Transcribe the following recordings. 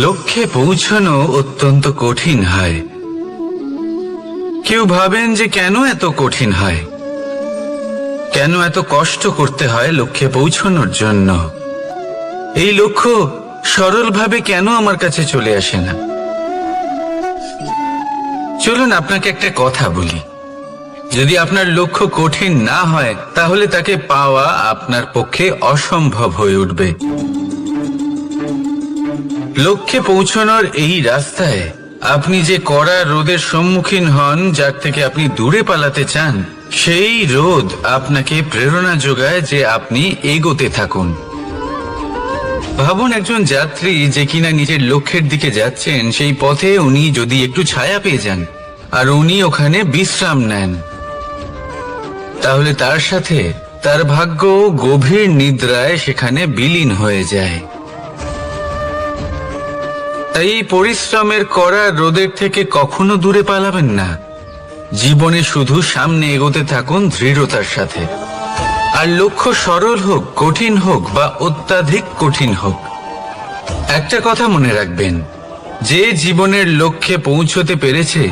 লক্ষ্যে পৌঁছানো অত্যন্ত কঠিন হয়। কেউ ভাবেন যে কেন এত কঠিন হয়, কেন এত কষ্ট করতে হয় লক্ষ্যে পৌঁছানোর জন্য। এই লক্ষ্য সরলভাবে কেন আমার কাছে চলে আসে না? চলুন আপনাকে একটা কথা বলি, যদি আপনার লক্ষ্য কঠিন না হয় তাহলে তাকে পাওয়া আপনার পক্ষে অসম্ভব হয়ে উঠবে। লক্ষ্যে পৌঁছানোর এই রাস্তায় আপনি যে কড়া রোদের সম্মুখীন হন, যার থেকে আপনি দূরে পালাতে চান, সেই রোদ আপনাকে প্রেরণা যোগায় যে আপনি এগোতে থাকুন। ভাবুন একজন যাত্রী যে কিনা নিজের লক্ষ্যের দিকে যাচ্ছেন, সেই পথে উনি যদি একটু ছায়া পেয়ে যান আর উনি ওখানে বিশ্রাম নেন, তাহলে তার সাথে তার ভাগ্য গভীর নিদ্রায় সেখানে বিলীন হয়ে যায়। তাই এই পরিশ্রমের করা রোদের থেকে কখনো দূরে পালাবেন না। জীবনে শুধু সামনে এগোতে থাকুন দৃঢ়তার সাথে। আর লক্ষ্য সরল হোক, কঠিন হোক বা অত্যাধিক কঠিন হোক, একটা কথা মনে রাখবেন, যে জীবনের লক্ষ্যে পৌঁছতে পেরেছে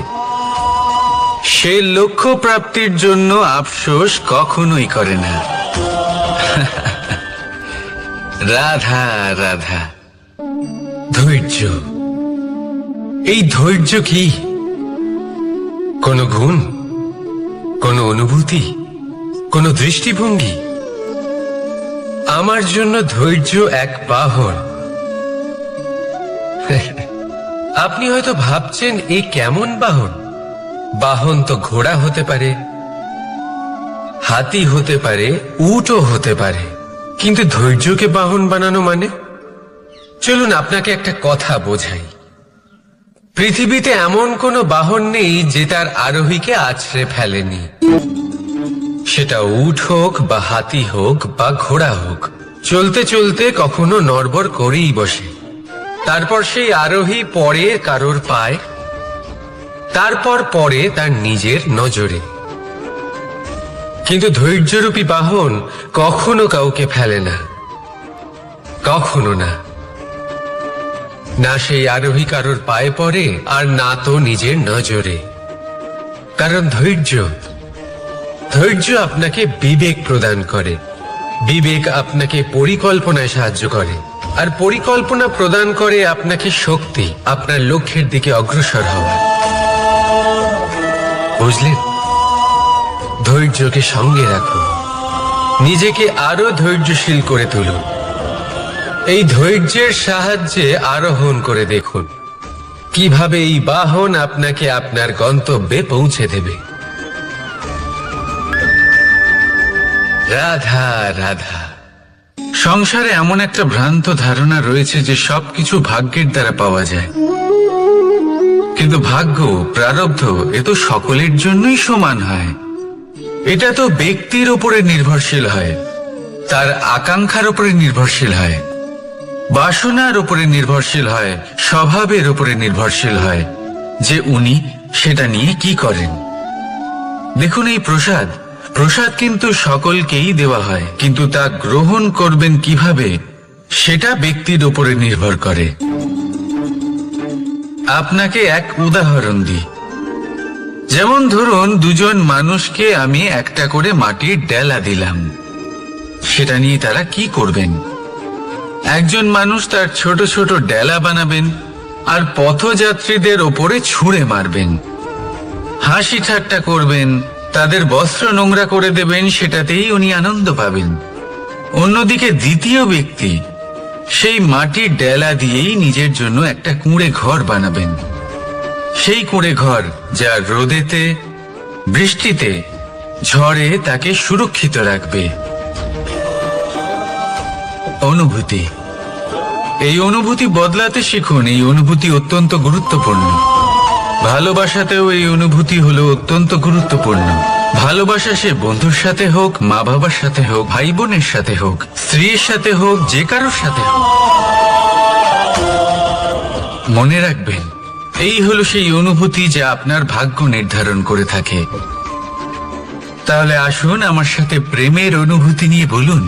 সে লক্ষ্য প্রাপ্তির জন্য আফসোস কখনোই করে না। রাধা রাধা। ধৈর্য, এই ধৈর্য কি কোনো গুণ, কোনো অনুভূতি, কোনো দৃষ্টিভঙ্গি? আমার জন্য ধৈর্য এক বাহন। আপনি হয়তো ভাবছেন এই কেমন বাহন? বাহন তো ঘোড়া হতে পারে, হাতি হতে পারে, উটও হতে পারে, কিন্তু ধৈর্যকে বাহন বানানো মানে? চলুন আপনাকে একটা কথা বোঝাই। পৃথিবীতে এমন কোনো বাহন নেই যে তার আরোহীকে আছড়ে ফেলেনি। সেটা উট হোক বা হাতি হোক বা ঘোড়া হোক, চলতে চলতে কখনো নড়বড় করেই বসে। তারপর সেই আরোহী পড়ে কারোর পায়, তারপর পড়ে তার নিজের নজরে। কিন্তু ধৈর্যরূপী বাহন কখনো কাউকে ফেলে না, কখনো না। না সেই আরোহী কারোর পায়ে পড়ে আর না তো নিজের নজরে। কারণ ধৈর্য আপনাকে বিবেক প্রদান করে, বিবেক আপনাকে পরিকল্পনায় সাহায্য করে, আর পরিকল্পনা প্রদান করে আপনাকে শক্তি, আপনার লক্ষ্যের দিকে অগ্রসর হওয়ার। বুঝলেন? ধৈর্যকে সঙ্গে রাখুন, নিজেকে আরো ধৈর্যশীল করে তুলুন। এই ধৈর্যের সাহায্যে আরোহণ করে দেখুন কিভাবে এই বাহন আপনাকে আপনার গন্তব্যে পৌঁছে দেবে। রাধা রাধা। সংসারে এমন একটা ভ্রান্ত ধারণা রয়েছে যে সবকিছু ভাগ্যের দ্বারা পাওয়া যায়, কিন্তু ভাগ্য, প্রারব্ধ এ তো সকলের জন্যই সমান হয়। এটা তো ব্যক্তির উপরে নির্ভরশীল হয়, তার আকাঙ্ক্ষার উপরে নির্ভরশীল হয়, বাসনার উপরে নির্ভরশীল হয়, স্বভাবের উপরে নির্ভরশীল হয় যে উনি সেটা নিয়ে কি করেন। দেখুন, এই প্রসাদ কিন্তু সকলকেই দেওয়া হয়, কিন্তু তা গ্রহণ করবেন কিভাবে সেটা ব্যক্তির উপরে নির্ভর করে। আপনাকে এক উদাহরণ দিই। যেমন ধরুন, দুজন মানুষকে আমি একটা করে মাটির ডেলা দিলাম, সেটা নিয়ে তারা কি করবেন? একজন মানুষ তার ছোট ছোট ডেলা বানাবেন আর পথযাত্রীদের ওপরে ছুঁড়ে মারবেন, হাসি ঠাট্টা করবেন, তাদের বস্ত্র নোংরা করে দেবেন, সেটাতেই উনি আনন্দ পাবেন। অন্যদিকে দ্বিতীয় ব্যক্তি সেই মাটির ডেলা দিয়েই নিজের জন্য একটা কুঁড়ে ঘর বানাবেন। সেই কুঁড়ে ঘর যা রোদেতে, বৃষ্টিতে, ঝড়ে তাকে সুরক্ষিত রাখবে। অনুভূতি, এই অনুভূতি বদলাতে শিখুন। এই অনুভূতি অত্যন্ত গুরুত্বপূর্ণ। ভালোবাসাতেও এই অনুভূতি হলো অত্যন্ত গুরুত্বপূর্ণ। ভালোবাসা সে বন্ধুর সাথে হোক, মা বাবার সাথে হোক, ভাই বোনের সাথে হোক, স্ত্রীর সাথে হোক, যে কারোর সাথে হোক, মনে রাখবেন এই হলো সেই অনুভূতি যা আপনার ভাগ্য নির্ধারণ করে থাকে। তাহলে আসুন আমার সাথে প্রেমের অনুভূতি নিয়ে বলুন,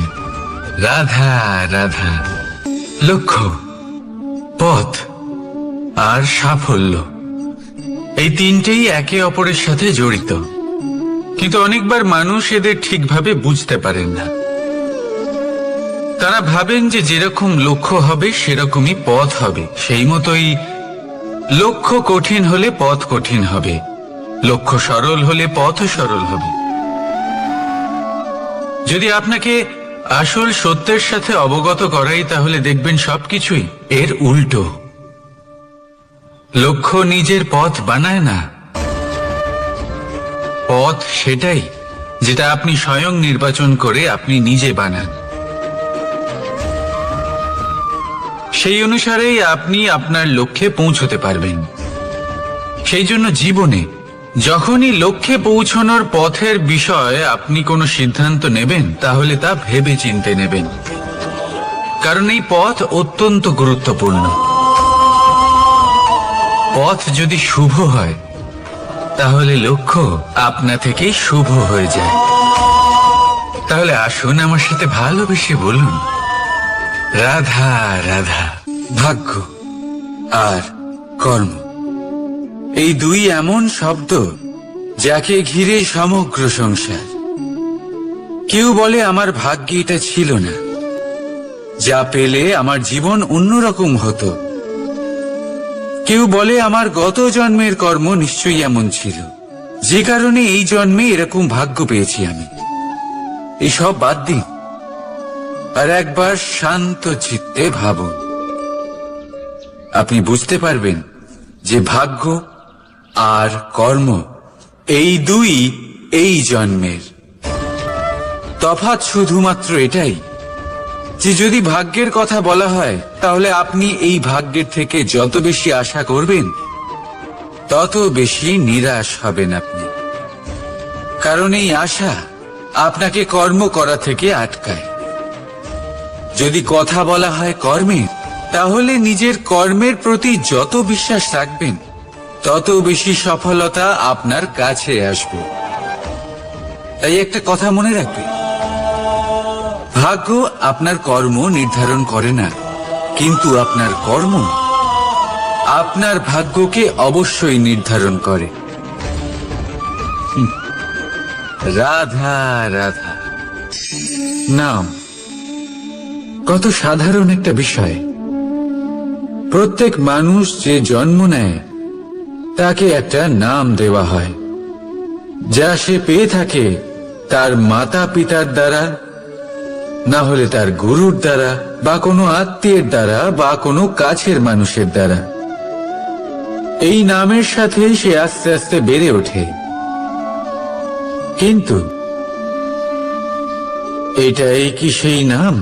রাধা রাধা। লক্ষ্য, পথ, আর সাফল্য, এই তিনটেই একে অপরের সাথে জড়িত। কিন্তু অনেকবার মানুষ এদের ঠিকভাবে বুঝতে পারেন না। তারা ভাবেন যে যেরকম লক্ষ্য হবে সেরকমই পথ হবে, সেই মতোই লক্ষ্য কঠিন হলে পথ কঠিন হবে, লক্ষ্য সরল হলে পথও সরল হবে। যদি আপনাকে আসল সত্যের সাথে অবগত করাই, তাহলে দেখবেন সবকিছুই এর উল্টো। লক্ষ্য নিজের পথ বানায় না, পথ সেটাই যেটা আপনি স্বয়ং নির্বাচন করে আপনি নিজে বানান। সেই অনুসারেই আপনি আপনার লক্ষ্যে পৌঁছতে পারবেন। সেই জন্য জীবনে যখনই লক্ষ্যে পৌঁছানোর পথের বিষয়ে আপনি কোনো সিদ্ধান্ত নেবেন, তাহলে তা ভেবে চিন্তে নেবেন, কারণ এই পথ অত্যন্ত গুরুত্বপূর্ণ। পথ যদি শুভ হয়, তাহলে লক্ষ্য আপনা থেকেই শুভ হয়ে যায়। তাহলে আসুন আমার সাথে ভালোবেসে বলুন, রাধা রাধা। ভাগ্য আর কর্ম, এই দুই এমন শব্দ যাকে ঘিরে সমগ্র সংসার। কেউ বলে আমার ভাগ্যে এটা ছিল না, যা পেলে আমার জীবন অন্যরকম হতো। কেউ বলে আমার গত জন্মের কর্ম নিশ্চয়ই এমন ছিল, যে কারণে এই জন্মে এরকম ভাগ্য পেয়েছি আমি। এসব বাদ দিন আর একবার শান্ত চিত্তে ভাবুন। আপনি বুঝতে পারবেন যে ভাগ্য আর কর্ম এই দুই এই জন্মের। তফাৎ শুধুমাত্র এটাই যে যদি ভাগ্যের কথা বলা হয়, তাহলে আপনি এই ভাগ্যের থেকে যত বেশি আশা করবেন, তত বেশি নিরাশ হবেন আপনি। কারণ এই আশা আপনাকে কর্ম করা থেকে আটকায়। যদি কথা বলা হয় কর্মের, তাহলে নিজের কর্মের প্রতি যত বিশ্বাস রাখবেন, তত বেশি সফলতা আপনার কাছে আসবে। তাই একটা কথা মনে রাখবেন, ভাগ্য আপনার কর্ম নির্ধারণ করে না, কিন্তু আপনার কর্ম আপনার ভাগ্যকে অবশ্যই নির্ধারণ করে। রাধা রাধা নাম কত সাধারণ একটা বিষয়। প্রত্যেক মানুষ যে জন্ম নেয়, তাকে একটা নাম দেওয়া হয়, যা সে পেয়ে থাকে তার মাতা পিতার দ্বারা, না হলে তার গুরুর দ্বারা, বা কোনো আত্মীয়ের দ্বারা, বা কোনো কাছের মানুষের দ্বারা। এই নামের সাথে সে আস্তে আস্তে বেড়ে ওঠে। কিন্তু এটাই কি সেই নাম?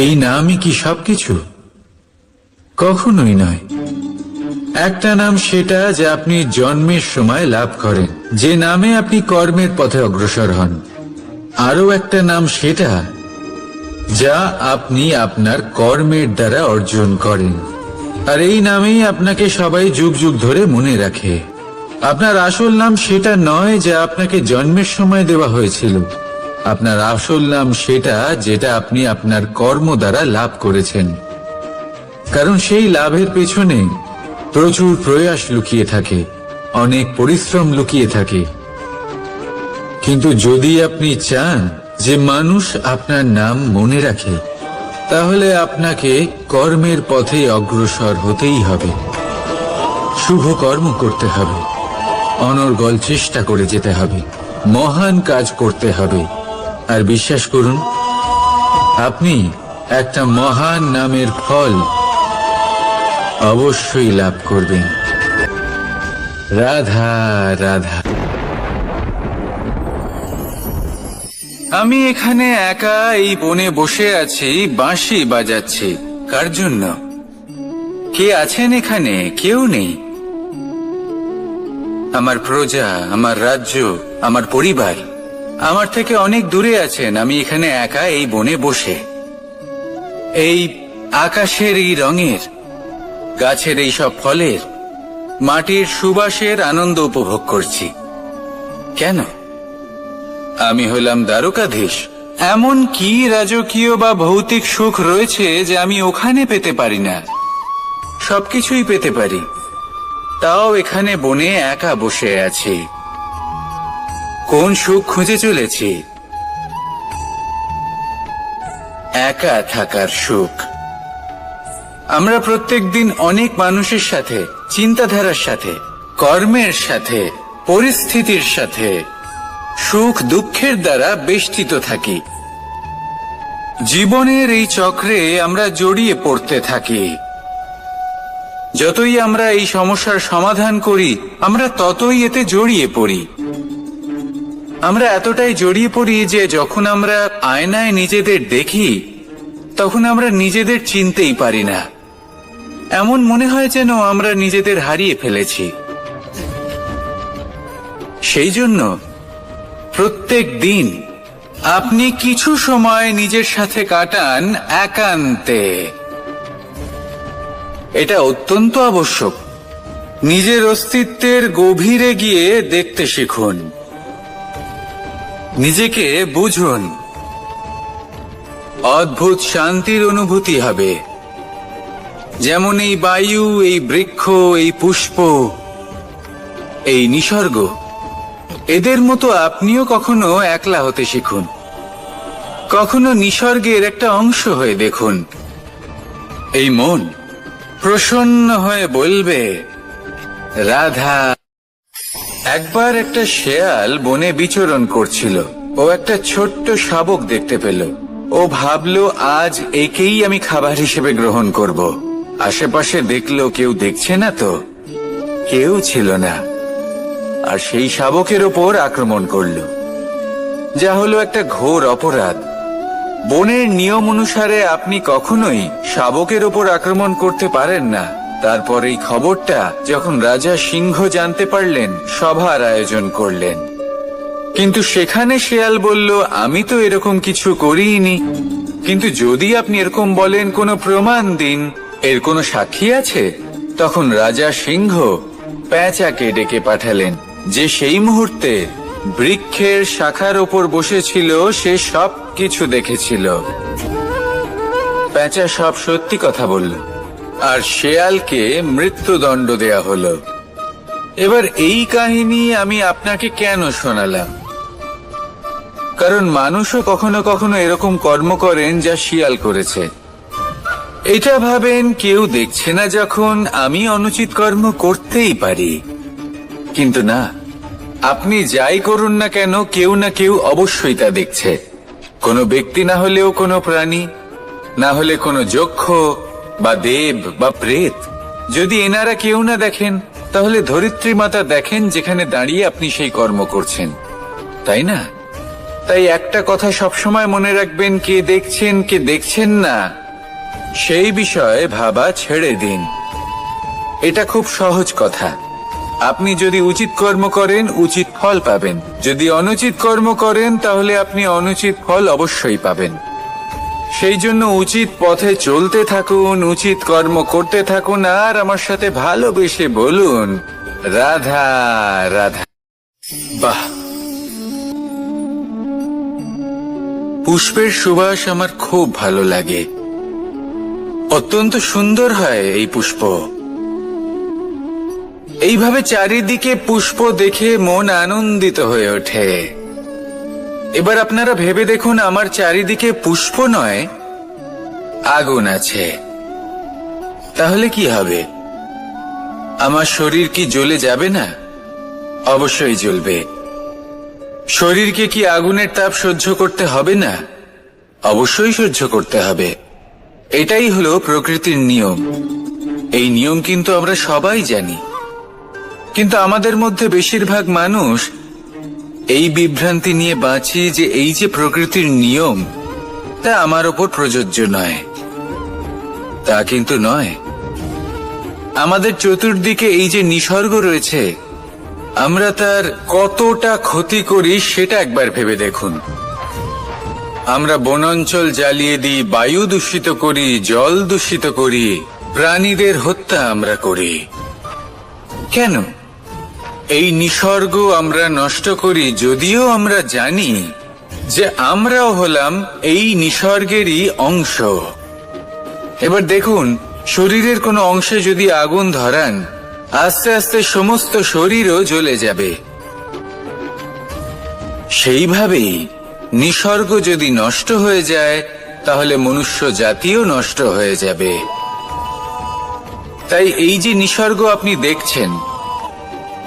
এই নামই কি সবকিছু? কখনোই নয়। একটা নাম সেটা যা আপনি জন্মের সময় লাভ করেন, যে নামে আপনি কর্মের পথে অগ্রসর হন। আরো একটা নাম সেটা যা আপনি আপনার কর্মের দ্বারা অর্জন করেন। আর এই নামেই আপনাকে সবাই যুগ যুগ ধরে মনে রাখে। আপনার আসল নাম সেটা নয় যা আপনাকে জন্মের সময় দেওয়া হয়েছিল। আপনার আসল নাম সেটা যেটা আপনি আপনার কর্ম দ্বারা লাভ করেছেন। কারণ সেই লাভের পেছনে প্রচুর প্রয়াস লুকিয়ে থাকে, অনেক পরিশ্রম লুকিয়ে থাকে। কিন্তু যদি আপনি চান যে মানুষ আপনার নাম মনে রাখে, তাহলে আপনাকে কর্মের পথে অগ্রসর হতেই হবে। শুভ কর্ম করতে হবে, অনর্গল চেষ্টা করে যেতে হবে, মহান কাজ করতে হবে। আর বিশ্বাস করুন, আপনি একটা মহান নামের ফল অবশ্যই লাভ করবেন। রাধা রাধা। আমি এখানে একা এই বনে বসে আছি, বাঁশি বাজাচ্ছি। কার জন্য? কে আছেন এখানে? কেউ নেই। আমার প্রজা, আমার রাজ্য, আমার পরিবার আমার থেকে অনেক দূরে আছেন। আমি এখানে একা এই বনে বসে এই আকাশের এই রঙের, গাছের এই সব ফলের, মাটির সুবাসের আনন্দ উপভোগ করছি। কেন? আমি হলাম দ্বারকাধীশ। এমন কি রাজকীয় বা ভৌতিক সুখ রয়েছে যে আমি ওখানে পেতে পারি না? সবকিছুই পেতে পারি, তাও এখানে বনে একা বসে আছি। কোন সুখ খুঁজে চলেছি? একা থাকার সুখ। আমরা প্রত্যেকদিন অনেক মানুষের সাথে, চিন্তাধারার সাথে, কর্মের সাথে, পরিস্থিতির সাথে, সুখ দুঃখের দ্বারা বেষ্টিত থাকি। জীবনের এই চক্রে আমরা জড়িয়ে পড়তে থাকি। যতই আমরা এই সমস্যার সমাধান করি, আমরা ততই এতে জড়িয়ে পড়ি। আমরা এতটাই জড়িয়ে পড়ি যে যখন আমরা আয়নায় নিজেদের দেখি, তখন আমরা নিজেদের চিনতেই পারি না। এমন মনে হয় যেন আমরা নিজেদের হারিয়ে ফেলেছি। সেই জন্য প্রত্যেক দিন আপনি কিছু সময় নিজের সাথে কাটান একান্তে। এটা অত্যন্ত আবশ্যক। নিজের অস্তিত্বের গভীরে গিয়ে দেখতে শিখুন, নিজেকে বুঝুন। অদ্ভুত শান্তির অনুভূতি হবে। যেমন এই বায়ু, এই বৃক্ষ, এই পুষ্প, এই নিসর্গ, এদের মতো আপনিও কখনো একলা হতে শিখুন। কখনো নিসর্গের একটা অংশ হয়ে দেখুন। এই মন প্রসন্ন হয়ে বলবে, রাধা। একবার একটা শেয়াল বনে বিচরণ করছিল। ও একটা ছোট্ট শাবক দেখতে পেল। ও ভাবলো, আজ একেই আমি খাবার হিসেবে গ্রহণ করব। আশেপাশে দেখলো, কেউ দেখছে না তো? কেউ ছিল না। আর সেই শাবকের ওপর আক্রমণ করলো, যা হলো একটা ঘোর অপরাধ। বনের নিয়ম অনুসারে আপনি কখনোই শাবকের ওপর আক্রমণ করতে পারেন না। তারপর এই খবরটা যখন রাজা সিংহ জানতে পারলেন, সভার আয়োজন করলেন। কিন্তু সেখানে শেয়াল বলল, আমি তো এরকম কিছু করিনি। কিন্তু যদি আপনি এরকম বলেন, কোনো প্রমাণ দিন, এর কোনো সাক্ষী আছে? তখন রাজা সিংহ পেঁচাকে ডেকে পাঠালেন, যে সেই মুহূর্তে বৃক্ষের শাখার ওপর বসেছিল। সে সব কিছু দেখেছিল। পেঁচা সব সত্যি কথা বলল, আর শেয়ালকে মৃত্যুদণ্ড দেয়া হলো। এবার এই কাহিনী আমি আপনাকে কেন শোনালাম? কারণ মানুষও কখনো কখনো এরকম কর্ম করেন যা শিয়াল করেছে। এটা ভাবেন, কেউ দেখছে না যখন, আমি অনুচিত কর্ম করতেই পারি। কিন্তু না, আপনি যাই করুন না কেন, কেউ না কেউ অবশ্যই তা দেখছে। কোনো ব্যক্তি না হলেও কোনো প্রাণী, না হলে কোনো যক্ষ বা দেব বা প্রেত। যদি এনারা কেউ না দেখেন, তাহলে ধরিত্রী মাতা দেখেন, যেখানে দাঁড়িয়ে আপনি সেই কর্ম করছেন, তাই না? তাই একটা কথা সবসময় মনে রাখবেন, কে দেখছেন কে দেখছেন না, সেই বিষয়ে ভাবা ছেড়ে দিন। এটা খুব সহজ কথা। আপনি যদি উচিত কর্ম করেন, উচিত ফল পাবেন। যদি অনুচিত কর্ম করেন, তাহলে আপনি অনুচিত ফল অবশ্যই পাবেন। সেই জন্য উচিত পথে চলতে থাকুন, উচিত কর্ম করতে থাকুন, আর আমার সাথে ভালোবেসে বলুন, রাধা রাধা। বাহ! পুষ্পের সুবাস আমার খুব ভালো লাগে। অত্যন্ত সুন্দর হয় এই পুষ্প। এইভাবে চারিদিকে পুষ্প দেখে মন আনন্দিত হয়ে ওঠে। এবার আপনারা ভেবে দেখুন, আমার চারিদিকে পুষ্প নয়, আগুন আছে। তাহলে কি হবে? আমার শরীর কি জ্বলে যাবে না? অবশ্যই জ্বলবে। শরীরকে কি আগুনের তাপ সহ্য করতে হবে না? অবশ্যই সহ্য করতে হবে। এটাই হলো প্রকৃতির নিয়ম। এই নিয়ম কিন্তু আমরা সবাই জানি, কিন্তু আমাদের মধ্যে বেশিরভাগ মানুষ এই বিভ্রান্তি নিয়ে বাঁচি যে এই যে প্রকৃতির নিয়ম, তা আমার ওপর প্রযোজ্য নয়। তা কিন্তু নয়। আমাদের চতুর্দিকে এই যে নিসর্গ রয়েছে, আমরা তার কতটা ক্ষতি করি সেটা একবার ভেবে দেখুন। আমরা বনাঞ্চল জ্বালিয়ে দিই, বায়ু দূষিত করি, জল দূষিত করি, প্রাণীদের হত্যা আমরা করি। কেন? এই নিসর্গ আমরা নষ্ট করি, যদিও আমরা জানি যে আমরাও হলাম এই নিসর্গেরই অংশ। এবার দেখুন, শরীরের কোনো অংশে যদি আগুন ধরান, আস্তে আস্তে সমস্ত শরীরও জ্বলে যাবে। সেইভাবেই নিসর্গ যদি নষ্ট হয়ে যায়, তাহলে মনুষ্য জাতিও নষ্ট হয়ে যাবে। তাই এই যে নিসর্গ আপনি দেখছেন,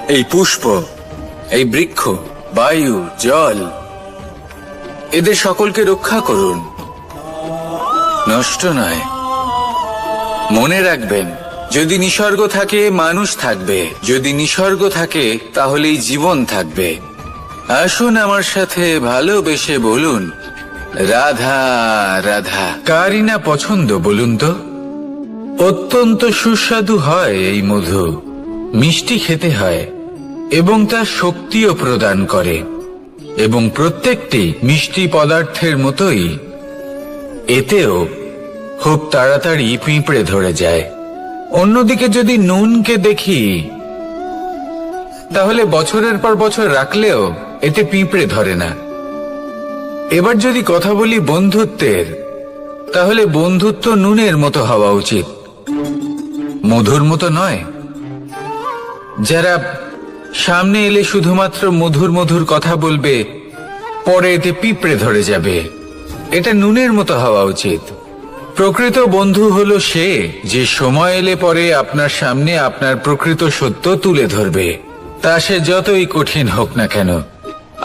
এই পুষ্প, এই বৃক্ষ, বায়ু, জল, এদের সকলকে রক্ষা করুন, নষ্ট নয়। মনে রাখবেন, যদি নিসর্গ থাকে মানুষ থাকবে, যদি নিসর্গ থাকে তাহলেই জীবন থাকবে। আসুন আমার সাথে ভালোবেসে বলুন, রাধা রাধা। কারই না পছন্দ বলুন তো? অত্যন্ত সুস্বাদু হয় এই মধু, মিষ্টি খেতে হয় এবং তা শক্তিও প্রদান করে, এবং প্রত্যেকটি মিষ্টি পদার্থের মতোই এতেও খুব তাড়াতাড়ি পিঁপড়ে ধরে যায়। অন্যদিকে যদি নুনকে দেখি, তাহলে বছরের পর বছর রাখলেও এতে পিঁপড়ে ধরে না। এবার যদি কথা বলি বন্ধুত্বের, তাহলে বন্ধুত্ব নুনের মতো হওয়া উচিত, মধুর মতো নয়। যারা সামনে এলে শুধুমাত্র মধুর মধুর কথা বলবে, পরে এতে পিঁপড়ে ধরে যাবে, এটা নুনের মতো হওয়া উচিত। প্রকৃত বন্ধু হলো সে যে সময় এলে পরে আপনার সামনে আপনার প্রকৃত সত্য তুলে ধরবে, তা সে যতই কঠিন হোক না কেন।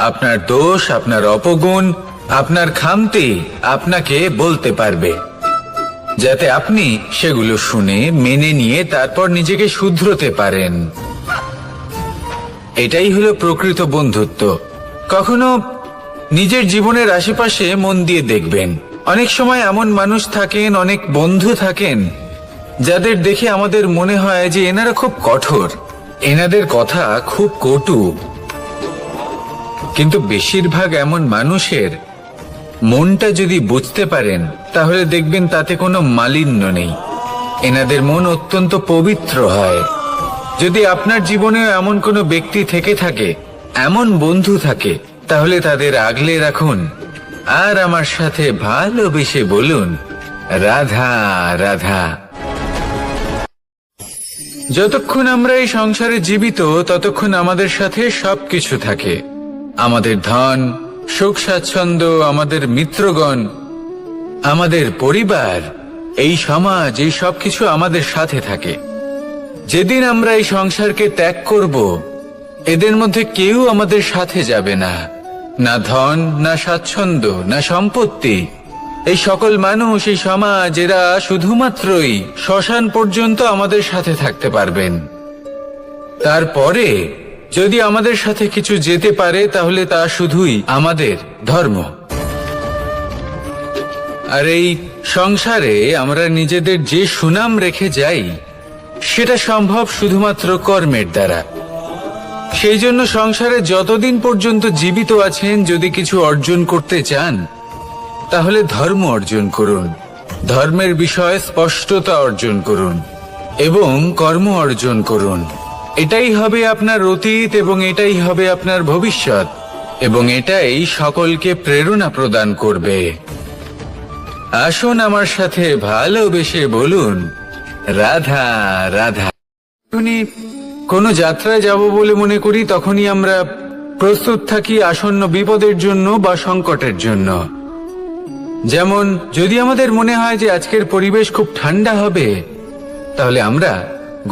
আপনার দোষ, আপনার অপগুণ, আপনার খামতি আপনাকে বলতে পারবে, যাতে আপনি সেগুলো শুনে মেনে নিয়ে তারপর নিজেকে শুধরোতে পারেন। এটাই হলো প্রকৃত বন্ধুত্ব। কখনো নিজের জীবনের আশেপাশে মন দিয়ে দেখবেন, অনেক সময় এমন মানুষ থাকেন, অনেক বন্ধু থাকেন, যাদের দেখে আমাদের মনে হয় যে এনারা খুব কঠোর, এনাদের কথা খুব কটু। কিন্তু বেশিরভাগ এমন মানুষের মনটা যদি বুঝতে পারেন, তাহলে দেখবেন তাতে কোনো মালিন্য নেই, এনাদের মন অত্যন্ত পবিত্র হয়। যদি আপনার জীবনে এমন কোনো ব্যক্তি থেকে থাকে, এমন বন্ধু থাকে, তাহলে তাদের আগলে রাখুন আর আমার সাথে ভালোবেসে বলুন, রাধা রাধা। যতক্ষণ আমরা এই সংসারে জীবিত, ততক্ষণ আমাদের সাথে সবকিছু থাকে, আমাদের ধন, সুখ স্বাচ্ছন্দ্য, আমাদের মিত্রগণ, আমাদের পরিবার, এই সমাজ, এই সবকিছু আমাদের সাথে থাকে। যেদিন আমরা এই সংসারকে ত্যাগ করব, এদের মধ্যে কেউ আমাদের সাথে যাবে না, না ধন, না স্বাচ্ছন্দ্য, না সম্পত্তি। এই সকল মানুষ, এই সমাজ, এরা শুধুমাত্রই শ্মশান পর্যন্ত আমাদের সাথে থাকতে পারবেন। তারপরে যদি আমাদের সাথে কিছু যেতে পারে, তাহলে তা শুধুই আমাদের ধর্ম। আর এই সংসারে আমরা নিজেদের যে সুনাম রেখে যাই, সেটা সম্ভব শুধুমাত্র কর্মের দ্বারা। সেই জন্য সংসারে যতদিন পর্যন্ত জীবিত আছেন, যদি কিছু অর্জন করতে চান, তাহলে ধর্ম অর্জন করুন, ধর্মের বিষয়ে স্পষ্টতা অর্জন করুন এবং কর্ম অর্জন করুন। এটাই হবে আপনার অতীত এবং এটাই হবে আপনার ভবিষ্যৎ, এবং এটাই সকলকে প্রেরণা প্রদান করবে। আসুন আমার সাথে ভালোবেসে বলুন, রাধা রাধা। কোনো যাত্রায় যাব বলে মনে করি, তখনই আমরা প্রস্তুত থাকি আসন্ন বিপদের জন্য বা সংকটের জন্য। যেমন যদি আমাদের মনে হয় যে আজকের পরিবেশ খুব ঠান্ডা হবে, তাহলে আমরা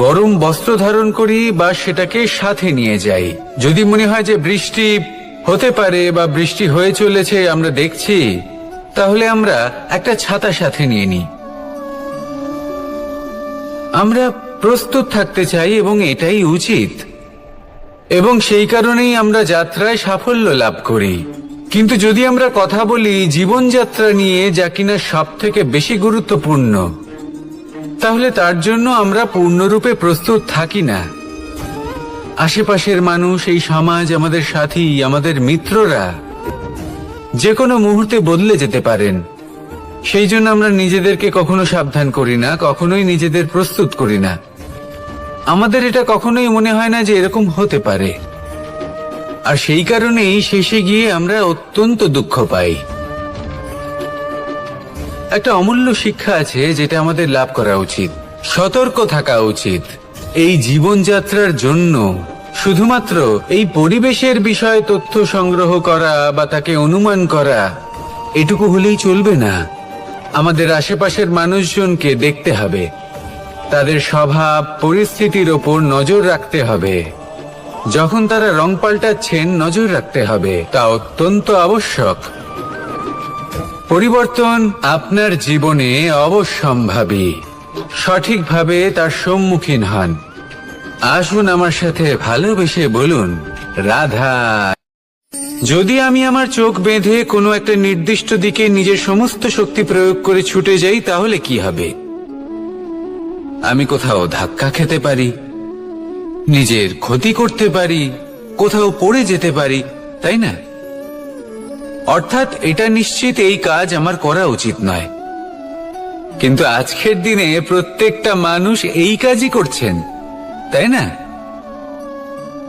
গরম বস্ত্র ধারণ করি বা সেটাকে সাথে নিয়ে যাই। যদি মনে হয় যে বৃষ্টি হতে পারে বা বৃষ্টি হয়ে চলেছে, আমরা দেখছি, তাহলে আমরা একটা ছাতা সাথে নিয়ে নিই। আমরা প্রস্তুত থাকতে চাই এবং এটাই উচিত, এবং সেই কারণেই আমরা যাত্রায় সাফল্য লাভ করি। কিন্তু যদি আমরা কথা বলি জীবনযাত্রা নিয়ে, যা কিনা সব থেকে বেশি গুরুত্বপূর্ণ, তাহলে তার জন্য আমরা পূর্ণরূপে প্রস্তুত থাকি না। আশেপাশের মানুষ, এই সমাজ, আমাদের সাথী, আমাদের মিত্ররা যে কোনো মুহূর্তে বদলে যেতে পারেন। সেই জন্য আমরা নিজেদেরকে কখনো সাবধান করি না, কখনোই নিজেদের প্রস্তুত করি না। আমাদের এটা কখনোই মনে হয় না যে এরকম হতে পারে, আর সেই কারণেই শেষে গিয়ে আমরা অত্যন্ত দুঃখ পাই। একটা অমূল্য শিক্ষা আছে যেটা আমাদের লাভ করা উচিত। সতর্ক থাকা উচিত। এই জীবনযাত্রার জন্য শুধুমাত্র এই পরিবেশের বিষয়ে তথ্য সংগ্রহ করা বা তাকে অনুমান করা এটুকু হলেই চলবে না। আমাদের আশেপাশের মানুষজনকে দেখতে হবে, তাদের স্বভাব পরিস্থিতির ওপর নজর রাখতে হবে। যখন তারা রং পাল্টাচ্ছেন নজর রাখতে হবে, তা অত্যন্ত আবশ্যক। পরিবর্তন আপনার জীবনে অবশ্যম্ভাবী। সঠিকভাবে তার সম্মুখীন হন। আসুন আমার সাথে ভালোবেসে বলুন, রাধা। যদি আমি আমার চোখ বেঁধে কোনো একটা নির্দিষ্ট দিকে নিজের সমস্ত শক্তি প্রয়োগ করে ছুটে যাই, তাহলে কি হবে? আমি কোথাও ধাক্কা খেতে পারি, নিজের ক্ষতি করতে পারি, কোথাও পড়ে যেতে পারি, তাই না? অর্থাৎ এটা নিশ্চিত এই কাজ আমার করা উচিত নয়। কিন্তু আজকের দিনে প্রত্যেকটা মানুষ এই কাজই করছেন, তাই না?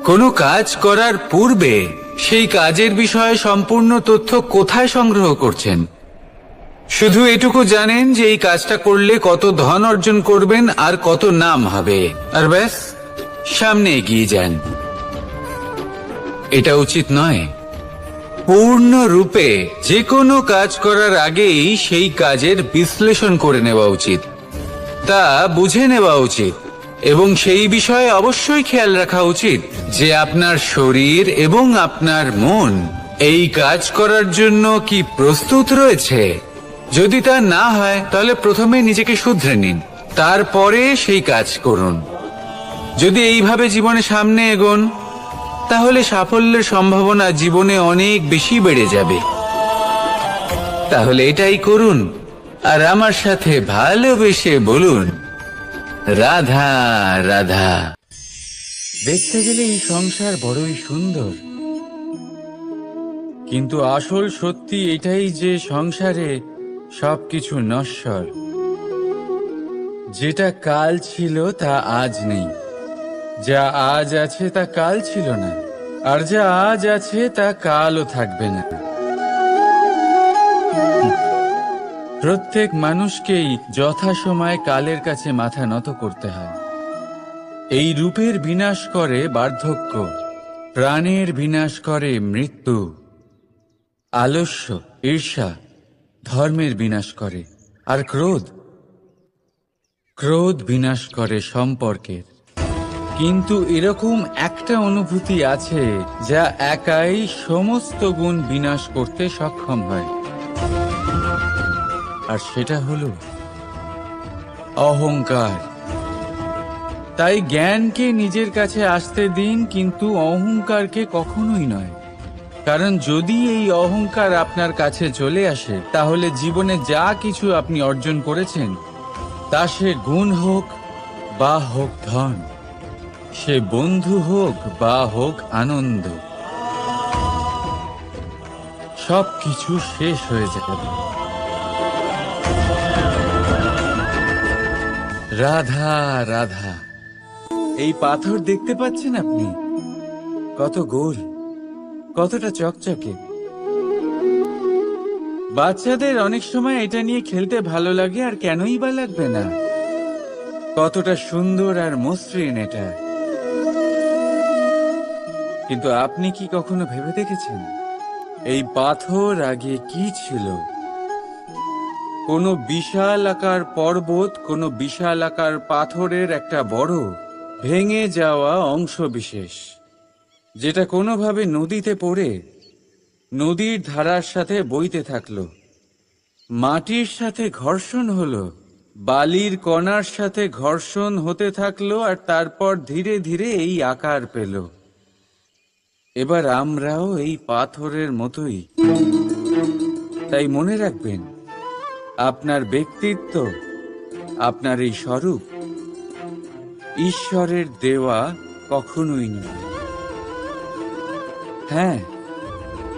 কোনো কাজ করার পূর্বে সেই কাজের বিষয়ে সম্পূর্ণ তথ্য কোথায় সংগ্রহ করছেন? শুধু এটুকু জানেন যে এই কাজটা করলে কত ধন অর্জন করবেন আর কত নাম হবে, আর ব্যাস সামনে এগিয়ে যান। এটা উচিত নয়। পূর্ণরূপে যে কোনো কাজ করার আগেই সেই কাজের বিশ্লেষণ করে নেওয়া উচিত, তা বুঝে নেওয়া উচিত, এবং সেই বিষয়ে অবশ্যই খেয়াল রাখা উচিত যে আপনার শরীর এবং আপনার মন এই কাজ করার জন্য কি প্রস্তুত রয়েছে। যদি তা না হয় তাহলে প্রথমে নিজেকে শুধরে নিন, তারপরে সেই কাজ করুন। যদি এইভাবে জীবনে সামনে এগোন তাহলে সাফল্যের সম্ভাবনা জীবনে অনেক বেশি বেড়ে যাবে। তাহলে এটাই করুন আর আমার সাথে ভালোবেসে বলুন, রাধা রাধা। দেখতে গেলে এই সংসার বড়ই সুন্দর, কিন্তু আসল সত্যি এটাই যে সংসারে সবকিছু নশ্বর। যেটা কাল ছিল তা আজ নেই, যা আজ আছে তা কাল ছিল না, আর যা আজ আছে তা কালও থাকবে না। প্রত্যেক মানুষকেই যথাসময়ে কালের কাছে মাথা নত করতে হয়। এই রূপের বিনাশ করে বার্ধক্য, প্রাণের বিনাশ করে মৃত্যু, আলস্য, ঈর্ষা ধর্মের বিনাশ করে, আর ক্রোধ বিনাশ করে সম্পর্কের। কিন্তু এরকম একটা অনুভূতি আছে যা একাই সমস্ত গুণ বিনাশ করতে সক্ষম হয়, আর সেটা হলো অহংকার। তাই জ্ঞানকে নিজের কাছে আসতে দিন, কিন্তু অহংকারকে কখনোই নয়। কারণ যদি এই অহংকার আপনার কাছে চলে আসে, তাহলে জীবনে যা কিছু আপনি অর্জন করেছেন, তা সে গুণ হোক বা হোক ধন, সে বন্ধু হোক বা হোক আনন্দ, সবকিছু শেষ হয়ে যাবে। রাধা রাধা। এই পাথর দেখতে পাচ্ছেন আপনি? কত গোল, কতটা চকচকে। বাচ্চাদের অনেক সময় এটা নিয়ে খেলতে ভালো লাগে, আর কেনই বা লাগবে না? কতটা সুন্দর আর মসৃণ এটা। কিন্তু আপনি কি কখনো ভেবে দেখেছেন এই পাথর আগে কি ছিল? কোনো বিশাল আকার পর্বত, কোনো বিশাল আকার পাথরের একটা বড় ভেঙে যাওয়া অংশ বিশেষ, যেটা কোনোভাবে নদীতে পড়ে নদীর ধারার সাথে বইতে থাকলো, মাটির সাথে ঘর্ষণ হলো, বালির কণার সাথে ঘর্ষণ হতে থাকলো, আর তারপর ধীরে ধীরে এই আকার পেল। এবার আমরাও এই পাথরের মতোই। তাই মনে রাখবেন, আপনার ব্যক্তিত্ব, আপনার এই স্বরূপ ঈশ্বরের দেওয়া কখনোই নয়। হ্যাঁ,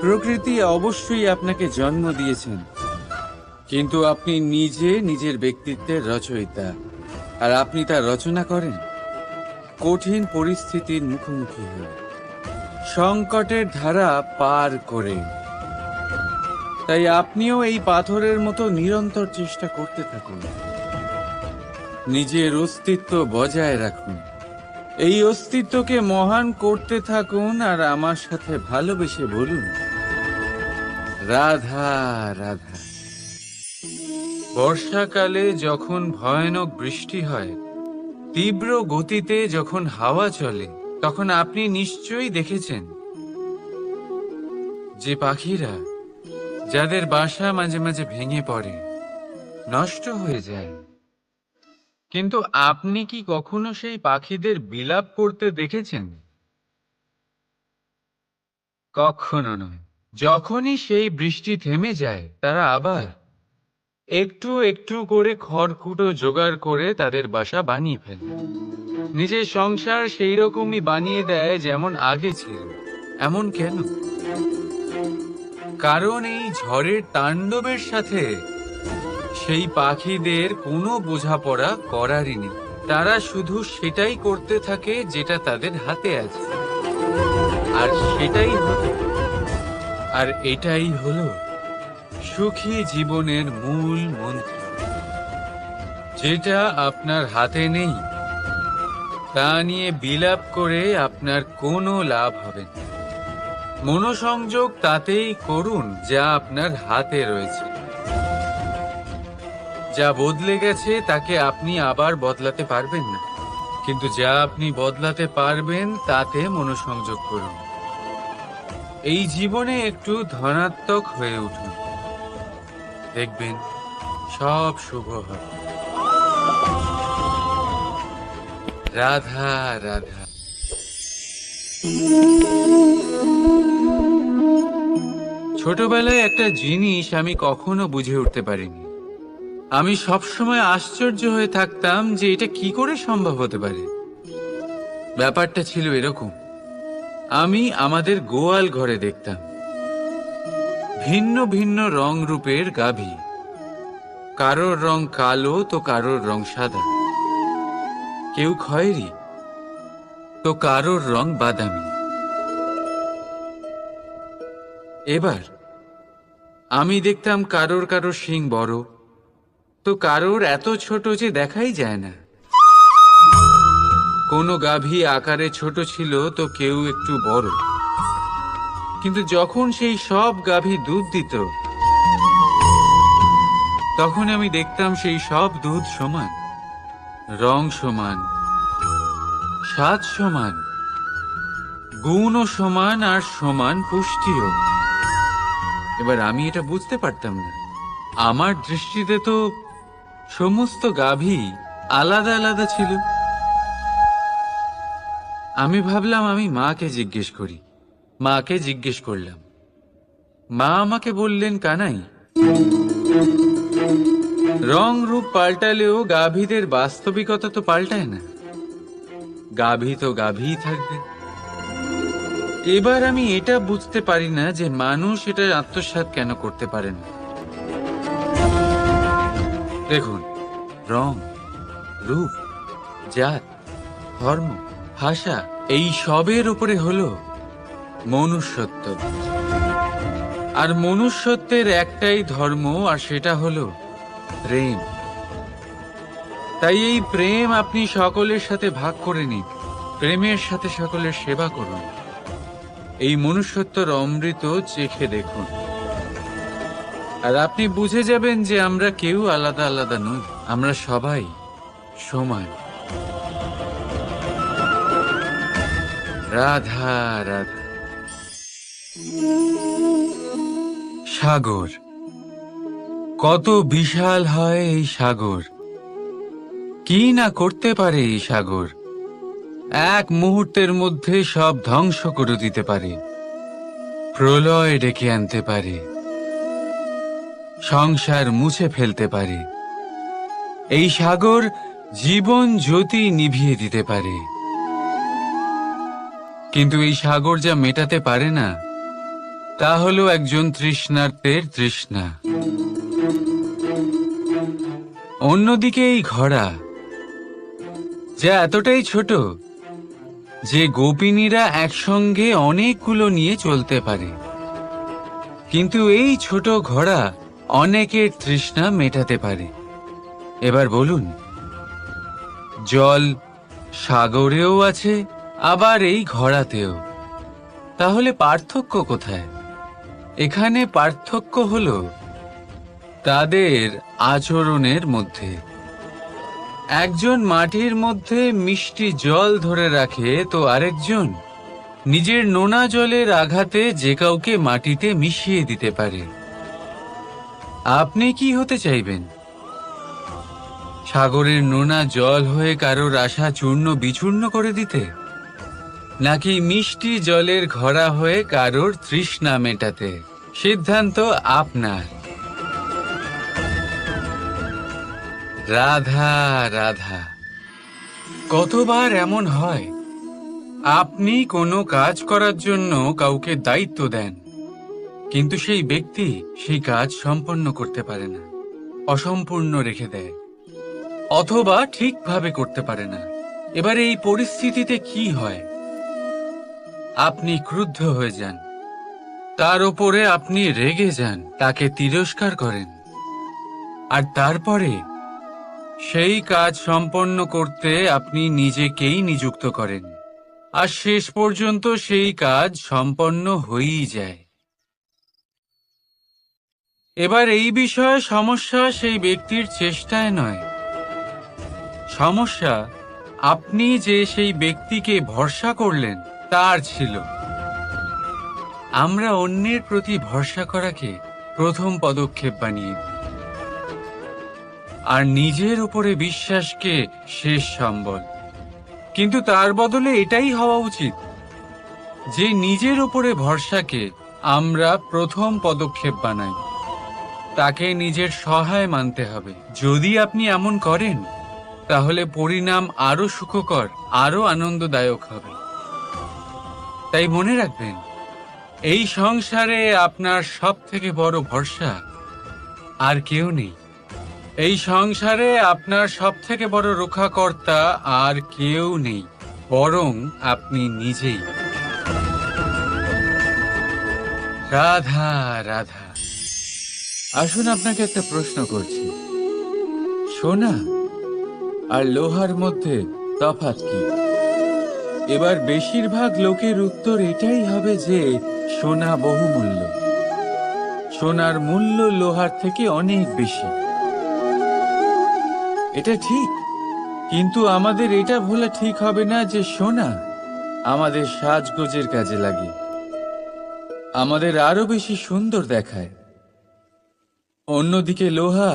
প্রকৃতি অবশ্যই আপনাকে জন্ম দিয়েছেন, কিন্তু আপনি নিজে নিজের ব্যক্তিত্বের রচয়িতা, আর আপনি তা রচনা করেন কঠিন পরিস্থিতির মুখোমুখি হয়ে, সংকটের ধারা পার করে। তাই আপনিও এই পাথরের মতো নিরন্তর চেষ্টা করতে থাকুন। নিজের অস্তিত্ব বজায় রাখুন, এই অস্তিত্বকে মহান করতে থাকুন, আর আমার সাথে ভালোবেসে বলুন, রাধা রাধা। বর্ষাকালে যখন ভয়ানক বৃষ্টি হয়, তীব্র গতিতে যখন হাওয়া চলে, তখন আপনি নিশ্চয়ই দেখেছেন যে পাখিরা, যাদের বাসা মাঝে মাঝে ভেঙে পড়ে, নষ্ট হয়ে যায়। কিন্তু আপনি কি কখনো সেই পাখিদের বিলাপ করতে দেখেছেন? কখনো নয়। যখনই সেই বৃষ্টি থেমে যায়, তারা আবার একটু একটু করে খড়কুটো জোগাড় করে তাদের বাসা বানিয়ে ফেলে। নিজের সংসার সেই রকমই বানিয়ে দেয় যেমন আগে ছিল। এমন কেন? কারণ এই ঝড়ের তাণ্ডবের সাথে সেই পাখিদের কোনো বোঝাপড়া করারই নেই। তারা শুধু সেটাই করতে থাকে যেটা তাদের হাতে আছে, আর সেটাই হলো, আর এটাই হলো সুখী জীবনের মূল মন্ত্র। যেটা আপনার হাতে নেই তা নিয়ে বিলাপ করে আপনার কোনো লাভ হবে না। মনোসংযোগ তাতেই করুন যা আপনার হাতে রয়েছে। যা বদলে গেছে তাকে আপনি আবার বদলাতে পারবেন না, কিন্তু যা আপনি বদলাতে পারবেন তাতে মনোসংযোগ করুন। এই জীবনে একটু ধনাত্মক হয়ে উঠুন, দেখবেন সব শুভ হবে। রাধা রাধা। ছোটবেলায় একটা জিনিস আমি কখনো বুঝে উঠতে পারিনি। আমি সবসময় আশ্চর্য হয়ে থাকতাম যে এটা কি করে সম্ভব হতে পারে। ব্যাপারটা ছিল এরকম, আমি আমাদের গোয়াল ঘরে দেখতাম ভিন্ন ভিন্ন রং রূপের গাভী। কারোর রং কালো তো কারোর রং সাদা, কেউ খয়েরি তো কারোর রং বাদামি। এবার আমি দেখতাম কারোর কারোর শিং বড় তো কারোর এত ছোট যে দেখাই যায় না। কোনো গাভী আকারে ছোট ছিল তো কেউ একটু বড়। কিন্তু যখন সেই সব গাভী দুধ দিত, তখন আমি দেখতাম সেই সব দুধ সমান, রং সমান, স্বাদ সমান, গুণও সমান, আর সমান পুষ্টিও। এবার আমি এটা বুঝতে পারতাম না। আমার দৃষ্টিতে তো সমস্ত গাভী আলাদা আলাদা ছিল। আমি ভাবলাম আমি মাকে জিজ্ঞেস করি। মাকে জিজ্ঞেস করলাম। মা আমাকে বললেন, কানাই, রং রূপ পাল্টালেও গাভীদের বাস্তবিকতা তো পাল্টায় না। গাভী তো গাভীই থাকবে। এবার আমি এটা বুঝতে পারি না যে মানুষ এটা আত্মসাৎ কেন করতে পারে না। দেখুন, রং, রূপ, জাত, ধর্ম, ভাষা, এই সবের উপরে হলো মনুষ্যত্ব। আর মনুষ্যত্বের একটাই ধর্ম, আর সেটা হলো প্রেম। তাই এই প্রেম আপনি সকলের সাথে ভাগ করে নিন। প্রেমের সাথে সকলের সেবা করুন। এই মনুষ্যত্বর অমৃত চেখে দেখুন, আর আপনি বুঝে যাবেন যে আমরা কেউ আলাদা আলাদা নই। আমরা সবাই সমান। রাধা রাধা। সাগর, কত বিশাল হয় এই সাগর! কি না করতে পারে এই সাগর! এক মুহূর্তের মধ্যে সব ধ্বংস করে দিতে পারে, প্রলয় ডেকে আনতে পারে, সংসার মুছে ফেলতে পারে। এই সাগর জীবন জ্যোতি নিভিয়ে দিতে পারে। কিন্তু এই সাগর যা মেটাতে পারে না, তা হলো একজন তৃষ্ণার্তের তৃষ্ণা। অন্যদিকে এই ঘোড়া, যা এতটাই ছোট যে গোপিনীরা একসঙ্গে অনেকগুলো নিয়ে চলতে পারে, কিন্তু এই ছোট ঘোড়া অনেকের তৃষ্ণা মেটাতে পারে। এবার বলুন, জল সাগরেও আছে, আবার এই ঘড়াতেও। তাহলে পার্থক্য কোথায়? এখানে পার্থক্য হলো তাদের আচরণের মধ্যে। একজন মাটির মধ্যে মিষ্টি জল ধরে রাখে, তো আরেকজন নিজের নোনা জলের আঘাতে যে কাউকে মাটিতে মিশিয়ে দিতে পারে। আপনি কি হতে চাইবেন? সাগরের নোনা জল হয়ে কারোর আশা চূর্ণ বিচূর্ণ করে দিতে, নাকি মিষ্টি জলের ঘড়া হয়ে কারোর তৃষ্ণা মেটাতে? সিদ্ধান্ত আপনার। রাধা রাধা। কতবার এমন হয়, আপনি কোনো কাজ করার জন্য কাউকে দায়িত্ব দেন, কিন্তু সেই ব্যক্তি সেই কাজ সম্পন্ন করতে পারে না, অসম্পূর্ণ রেখে দেয়, অথবা ঠিকভাবে করতে পারে না। এবার এই পরিস্থিতিতে কি হয়? আপনি ক্রুদ্ধ হয়ে যান, তার উপরে আপনি রেগে যান, তাকে তিরস্কার করেন, আর তারপরে সেই কাজ সম্পন্ন করতে আপনি নিজেকেই নিযুক্ত করেন, আর শেষ পর্যন্ত সেই কাজ সম্পন্ন হয়েই যায়। এবার এই বিষয়ে সমস্যা সেই ব্যক্তির চেষ্টায় নয়, সমস্যা আপনি যে সেই ব্যক্তিকে ভরসা করলেন তার ছিল। আমরা অন্যের প্রতি ভরসা করাকে প্রথম পদক্ষেপ বানিয়ে দিই, আর নিজের উপরে বিশ্বাসকে শেষ সম্বল। কিন্তু তার বদলে এটাই হওয়া উচিত যে নিজের উপরে ভরসাকে আমরা প্রথম পদক্ষেপ বানাই, তাকে নিজের সহায় মানতে হবে। যদি আপনি এমন করেন, তাহলে পরিণাম আরো সুখকর, আরো আনন্দদায়ক হবে। তাই মনে রাখবেন, এই সংসারে আপনার সব থেকে বড় ভরসা আর কেউ নেই। এই সংসারে আপনার সব থেকে বড় রক্ষাকর্তা আর কেউ নেই, বরং আপনি নিজেই। রাধা রাধা। আসুন আপনাকে একটা প্রশ্ন করছি, সোনা আর লোহার মধ্যে তফাৎ কি? এবার বেশিরভাগ লোকের উত্তর এটাই হবে যে সোনা বহুমূল্য, সোনার মূল্য লোহার থেকে অনেক বেশি। এটা ঠিক, কিন্তু আমাদের এটা ভোলা ঠিক হবে না যে সোনা আমাদের সাজগোজের কাজে লাগে, আমাদের আরো বেশি সুন্দর দেখায়। অন্যদিকে লোহা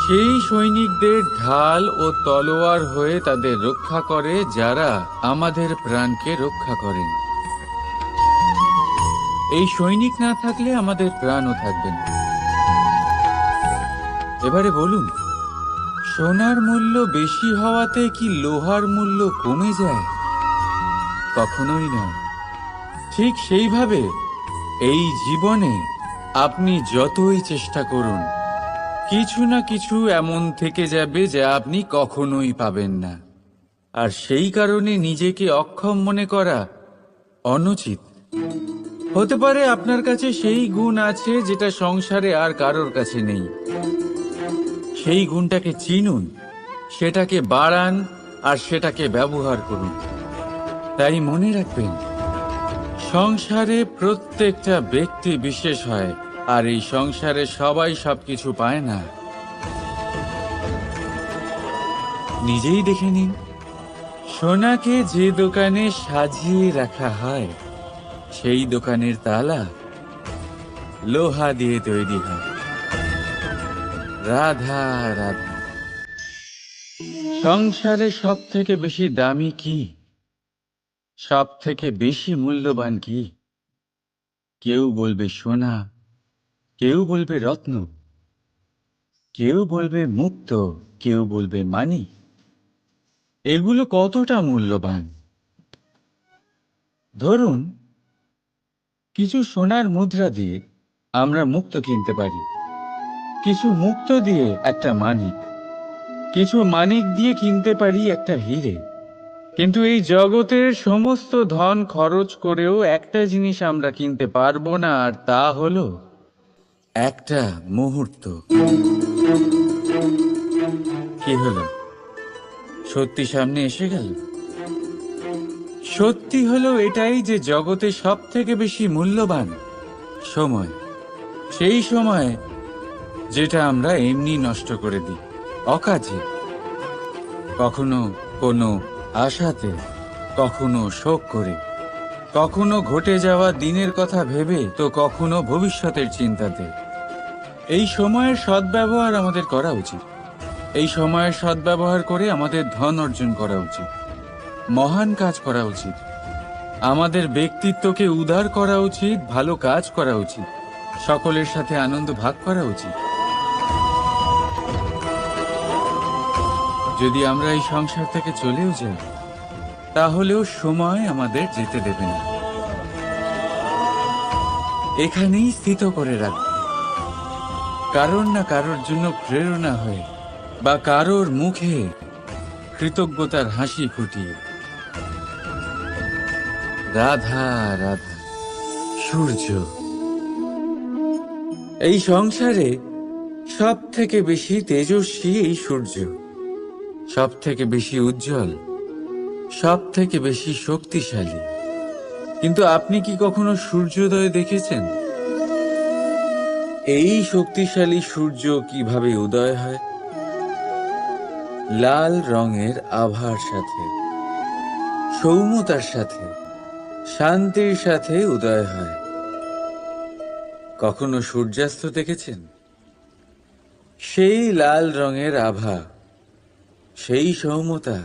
সেই সৈনিকদের ঢাল ও তলোয়ার হয়ে তাদের রক্ষা করে, যারা আমাদের প্রাণকে রক্ষা করেন। এই সৈনিক না থাকলে আমাদের প্রাণও থাকবে না। এবারে বলুন, সোনার মূল্য বেশি হওয়াতে কি লোহার মূল্য কমে যায়? কখনোই নয়। ঠিক সেইভাবে এই জীবনে আপনি যতই চেষ্টা করুন, কিছু না কিছু এমন থেকে যাবে যা আপনি কখনোই পাবেন না, আর সেই কারণে নিজেকে অক্ষম মনে করা অনুচিত। হতে পারে আপনার কাছে সেই গুণ আছে যেটা সংসারে আর কারোর কাছে নেই। সেই গুণটাকে চিনুন, সেটাকে বাড়ান, আর সেটাকে ব্যবহার করুন। তাই মনে রাখবেন, সংসারে প্রত্যেকটা ব্যক্তি বিশেষ হয়, আর এই সংসারে সবাই সবকিছু পায় না। নিজেই দেখে নিন, সোনাকে যে দোকানে সাজিয়ে রাখা হয়, সেই দোকানের তালা লোহা দিয়ে তৈরি হয়। রাধা রাধা। সংসারে সব থেকে বেশি দামি কি, সব থেকে বেশি মূল্যবান কি? কেউ বলবে সোনা, কেউ বলবে রত্ন, কেউ বলবে মুক্ত, কেউ বলবে মানি। এগুলো কতটা মূল্যবান? ধরুন, কিছু সোনার মুদ্রা দিয়ে আমরা মুক্ত কিনতে পারি, কিছু মুক্ত দিয়ে একটা মানিক, কিছু মানিক দিয়ে কিনতে পারি একটা হিরে। কিন্তু এই জগতের সমস্ত ধন খরচ করেও একটা জিনিস আমরা কিনতে পারবো না, আর তা হলো একটা মুহূর্ত। কি হলো? সত্যি সামনে এসে গেল। সত্যি হলো এটাই যে জগতে সব থেকে বেশি মূল্যবান সময়, সেই সময় যেটা আমরা এমনি নষ্ট করে দিই অকাজে, কখনো কোনো আশাতে, কখনো শোক করে, কখনো ঘটে যাওয়া দিনের কথা ভেবে, তো কখনো ভবিষ্যতের চিন্তাতে। এই সময়ের সদ্ব্যবহার আমাদের করা উচিত। এই সময়ের সদ্ব্যবহার করে আমাদের ধন অর্জন করা উচিত, মহান কাজ করা উচিত, আমাদের ব্যক্তিত্বকে উদার করা উচিত, ভালো কাজ করা উচিত, সকলের সাথে আনন্দ ভাগ করা উচিত। যদি আমরা এই সংসার থেকে চলেও যাই, তাহলেও সময় আমাদের যেতে দেবে না, এখানেই স্থিত করে রাখবে। কারোর না কারোর জন্য প্রেরণা হয়ে বা কারোর মুখে কৃতজ্ঞতার হাসি ফুটিয়ে। রাধা রাধা। সূর্য এই সংসারে সব থেকে বেশি তেজস্বী, এই সূর্য সব থেকে বেশি উজ্জ্বল, সব থেকে বেশি শক্তিশালী। কিন্তু আপনি কি কখনো সূর্যোদয় দেখেছেন? এই শক্তিশালী সূর্য কিভাবে উদয় হয়? লাল রঙের আভার সাথে, সৌম্যতার সাথে, শান্তির সাথে উদয় হয়। কখনো সূর্যাস্ত দেখেছেন? সেই লাল রঙের আভা, সেই সৌম্যতা,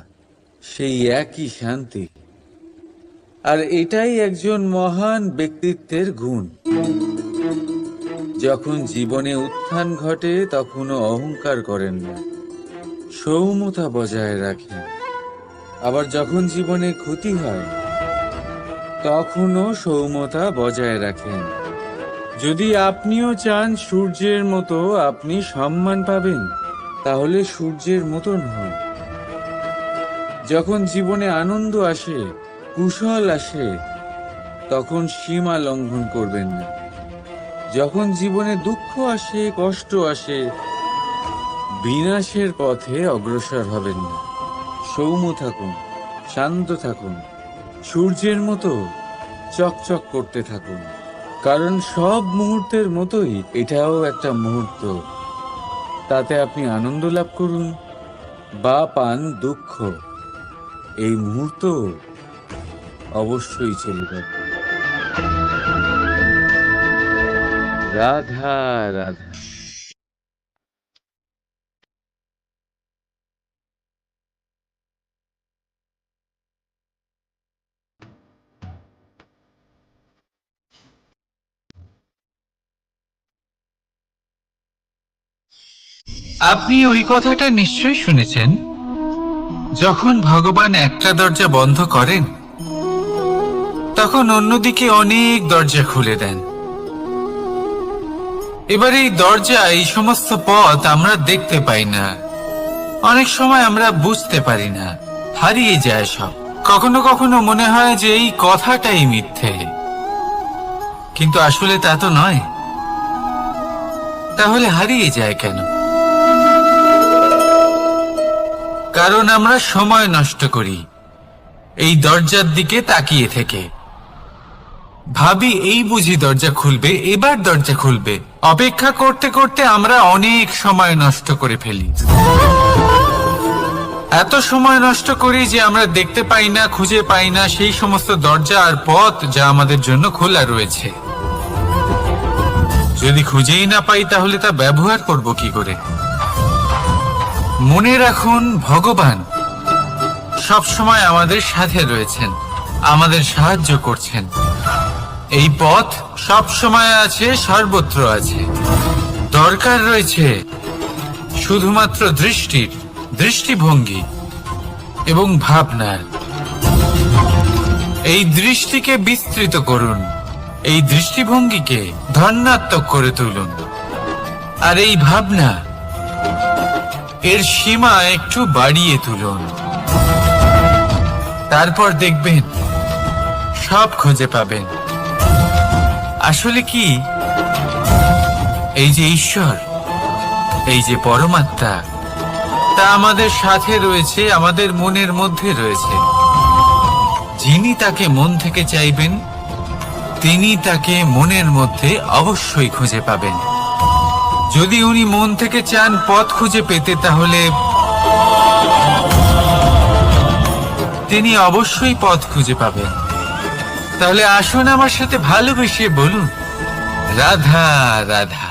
সেই একই শান্তি। আর এটাই একজন মহান ব্যক্তিত্বের গুণ। যখন জীবনে উত্থান ঘটে তখনও অহংকার করেন না, সৌম্যতা বজায় রাখেন। আবার যখন জীবনে ক্ষতি হয় তখনও সৌম্যতা বজায় রাখেন। যদি আপনিও চান সূর্যের মতো আপনি সম্মান পাবেন, তাহলে সূর্যের মতন হন। যখন জীবনে আনন্দ আসে, কুশল আসে, তখন সীমা লঙ্ঘন করবেন না। যখন জীবনে দুঃখ আসে, কষ্ট আসে, বিনাশের পথে অগ্রসর হবেন না। সৌম্য থাকুন, শান্ত থাকুন, সূর্যের মতো চকচক করতে থাকুন। কারণ সব মুহূর্তের মতোই এটাও একটা মুহূর্ত। তাতে আপনি আনন্দ লাভ করুন বা পান দুঃখ, এই মুহূর্ত অবশ্যই চলে যাবে। রাধা রাধা। আপনি ওই কথাটা নিশ্চয়ই শুনেছেন, যখন ভগবান একটা দরজা বন্ধ করেন তখন অন্যদিকে অনেক দরজা খুলে দেন। এবার এই দরজা, এই সমস্ত পথ আমরা দেখতে পাই না, অনেক সময় আমরা বুঝতে পারি না, হারিয়ে যায় সব। কখনো কখনো মনে হয় যে এই কথাটাই মিথ্যে, কিন্তু আসলে তা তো নয়। তাহলে হারিয়ে যায় কেন? কারণ আমরা সময় নষ্ট করি এই দরজার দিকে তাকিয়ে থেকে। ভাবি এই বুঝি দরজা খুলবে, এবার দরজা খুলবে। অপেক্ষা করতে করতে আমরা অনেক সময় নষ্ট করে ফেলি। এত সময় নষ্ট করি যে আমরা দেখতে পাই না, খুঁজে পাই না সেই সমস্ত দরজা আর পথ যা আমাদের জন্য খোলা রয়েছে। যদি খুঁজেই না পাই তাহলে তা ব্যবহার করব কি করে? মনে রাখুন, ভগবান সব সময় আমাদের সাথে রয়েছেন, আমাদের সাহায্য করছেন। এই পথ সব সময় আছে, সর্বত্র আছে। দরকার রয়েছে শুধুমাত্র দৃষ্টির, দৃষ্টিভঙ্গি এবং ভাবনার। এই দৃষ্টিকে বিস্তৃত করুন, এই দৃষ্টিভঙ্গিকে ধনাত্মক করে তুলুন, আর এই ভাবনা, এর সীমা একটু বাড়িয়ে তুলুন। তারপর দেখবেন সব খুঁজে পাবেন। আসলে কি, এই যে ঈশ্বর, এই যে পরমাত্মা, তা আমাদের সাথে রয়েছে, আমাদের মনের মধ্যে রয়েছে। যিনি তাকে মন থেকে চাইবেন তিনি তাকে মনের মধ্যে অবশ্যই খুঁজে পাবেন। যদি উনি মন থেকে চান পথ খুঁজে পেতে, তাহলে তিনি অবশ্যই পথ খুঁজে পাবেন। তাহলে আসুন আমার সাথে ভালোবেসে বলুন, রাধা রাধা।